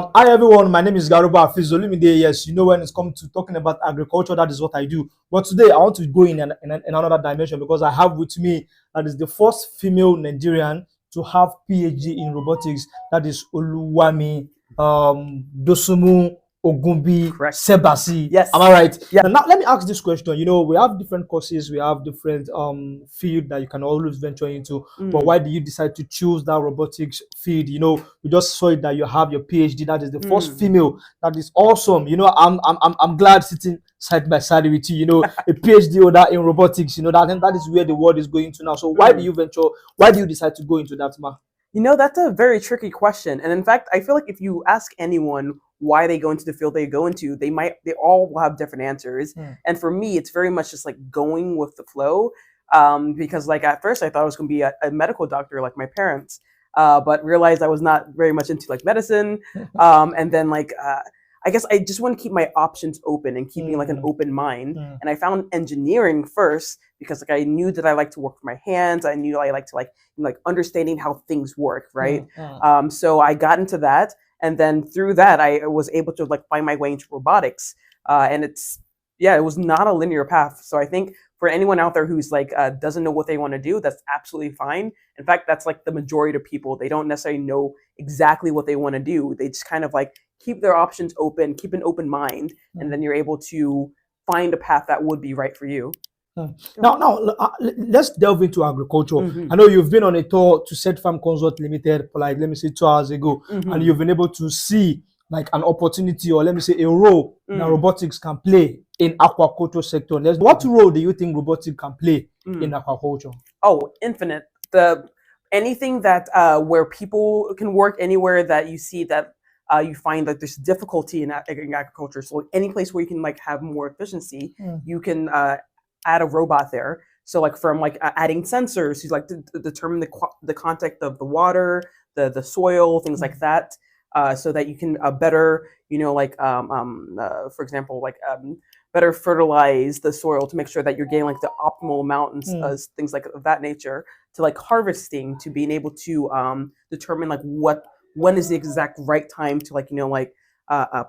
Hi everyone, my name is Garuba Fizolumide. Yes, you know when it's come to talking about agriculture, that is what I do. But today I want to go in another dimension because I have with me that is the first female Nigerian to have PhD in robotics. That is OLUWAMI, DOSUNMU, OGUNBI, Correct. Sebasi. Yes. Am I right? Yeah. Now let me ask this question. You know, we have different courses, we have different field that you can always venture into. But why do you decide to choose that robotics field? You know, we just saw it that you have your PhD. That is the first female. That is awesome. You know, I'm glad sitting side by side with you. You know, a PhD holder in robotics. You know, that is where the world is going to now. So why do you venture? Why do you decide to go into that, ma? You know, that's a very tricky question. And in fact, I feel like if you ask anyone why they go into the field they go into, they all will have different answers. And for me, it's very much just like going with the flow. Because like at first I thought I was going to be a medical doctor like my parents, but realized I was not very much into like medicine. And then I guess I just want to keep my options open and keeping like an open mind. And I found engineering first because like I knew that I like to work with my hands. I knew I like to like understanding how things work, right? So I got into that, and then through that I was able to like find my way into robotics. And it was not a linear path. So I think for anyone out there who's like doesn't know what they want to do, that's absolutely fine. In fact, that's like the majority of people. They don't necessarily know exactly what they want to do. They just kind of like keep their options open, keep an open mind, and then you're able to find a path that would be right for you. Now, let's delve into agriculture. I know you've been on a tour to Set Farm Consult Limited for like, let me say 2 hours ago, and you've been able to see like an opportunity, or let me say a role that robotics can play in aquaculture sector. What role do you think robotics can play in aquaculture? Oh, infinite. Anything that where people can work anywhere that you see that you find that there's difficulty in agriculture. So any place where you can like have more efficiency, you can add a robot there. So like from like adding sensors, you like to determine the contact of the water, the soil, things like that, so that you can better, you know, like for example, like better fertilize the soil to make sure that you're getting like the optimal amount and things like of that nature, to like harvesting, to being able to determine like when is the exact right time to like, you know, like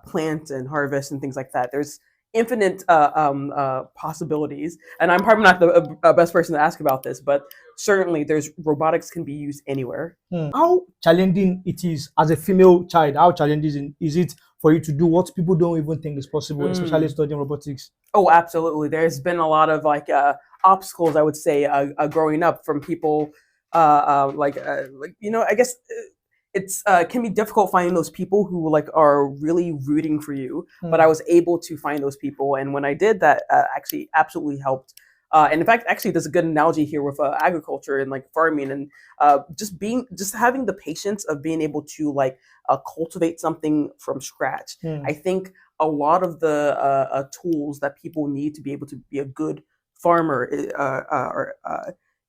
plant and harvest and things like that. There's infinite possibilities, and I'm probably not the best person to ask about this, but certainly there's robotics can be used anywhere. How challenging it is as a female child? How challenging is it for you to do what people don't even think is possible, especially studying robotics? Oh, absolutely. There's been a lot of like obstacles, I would say, growing up from people like you know, I guess it's can be difficult finding those people who like are really rooting for you, but I was able to find those people, and when I did that, actually absolutely helped. And in fact, actually, there's a good analogy here with agriculture and like farming, and just having the patience of being able to like cultivate something from scratch. I think a lot of the tools that people need to be able to be a good farmer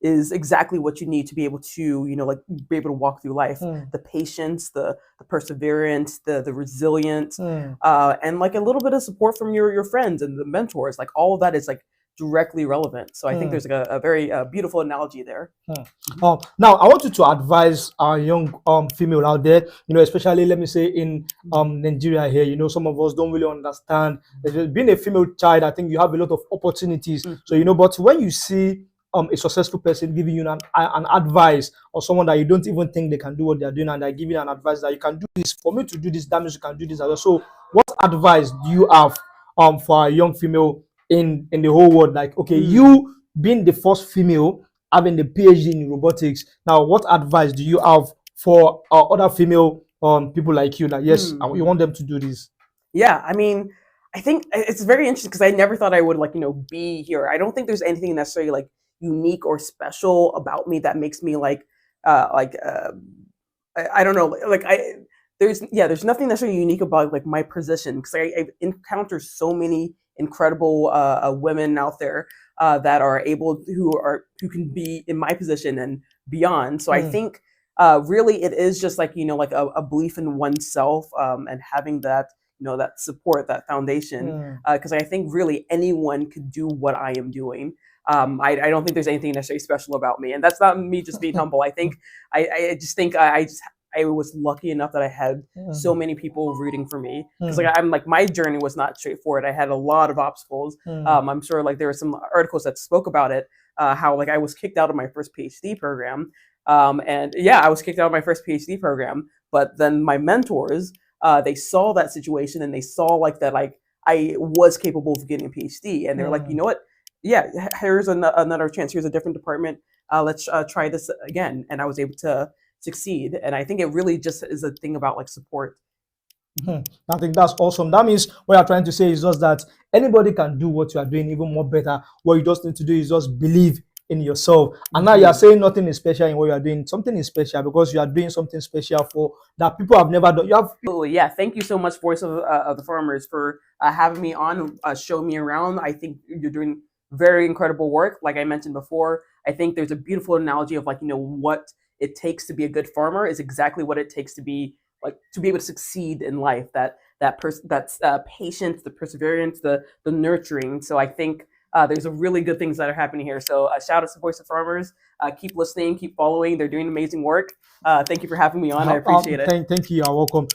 is exactly what you need to be able to, you know, like be able to walk through life. The patience, the perseverance, the resilience, and like a little bit of support from your friends and the mentors. Like all of that is like directly relevant. So I think there's like a very beautiful analogy there. Now I want you to advise our young female out there, you know, especially let me say in Nigeria here. You know, some of us don't really understand. Being a female child, I think you have a lot of opportunities. So you know, but when you see a successful person giving you an advice, or someone that you don't even think they can do what they're doing, and they're giving you an advice that you can do this, for me to do this, that means you can do this as well. So what advice do you have for a young female in the whole world? Like, okay, you being the first female having the PhD in robotics, now what advice do you have for other female people like you, that yes, you want them to do this? Yeah, I mean, I think it's very interesting because I never thought I would like, you know, be here. I don't think there's anything necessarily like unique or special about me that makes me like I don't know, like there's nothing necessarily unique about like my position, because I encounter so many incredible women out there that are able, who can be in my position and beyond. So I think really it is just like, you know, like a belief in oneself, and having that, you know, that support, that foundation, because I think really anyone could do what I am doing. I don't think there's anything necessarily special about me, and that's not me just being humble. I think I just think I just I was lucky enough that I had so many people rooting for me, because like I'm like, my journey was not straightforward. I had a lot of obstacles. I'm sure like there were some articles that spoke about it, how like I was kicked out of my first PhD program. And yeah, I was kicked out of my first PhD program, but then my mentors, they saw that situation and they saw like that, like I was capable of getting a PhD, and they're like, you know what? Yeah, here's another chance. Here's a different department. Let's try this again. And I was able to succeed. And I think it really just is a thing about like support. I think that's awesome. That means what you're trying to say is just that anybody can do what you are doing even more better. What you just need to do is just believe in yourself. And now you are saying nothing is special in what you are doing. Something is special because you are doing something special for that people have never done. You have. Absolutely, yeah. Thank you so much, Voice of the Farmers, for having me on, show me around. I think you're doing very incredible work. Like I mentioned before, I think there's a beautiful analogy of like, you know, what it takes to be a good farmer is exactly what it takes to be like, to be able to succeed in life. That's patience, the perseverance, the nurturing. So I think there's a really good things that are happening here. So shout out to Voice of Farmers. Keep listening, keep following. They're doing amazing work. Thank you for having me on. I appreciate it. Thank you. You're welcome.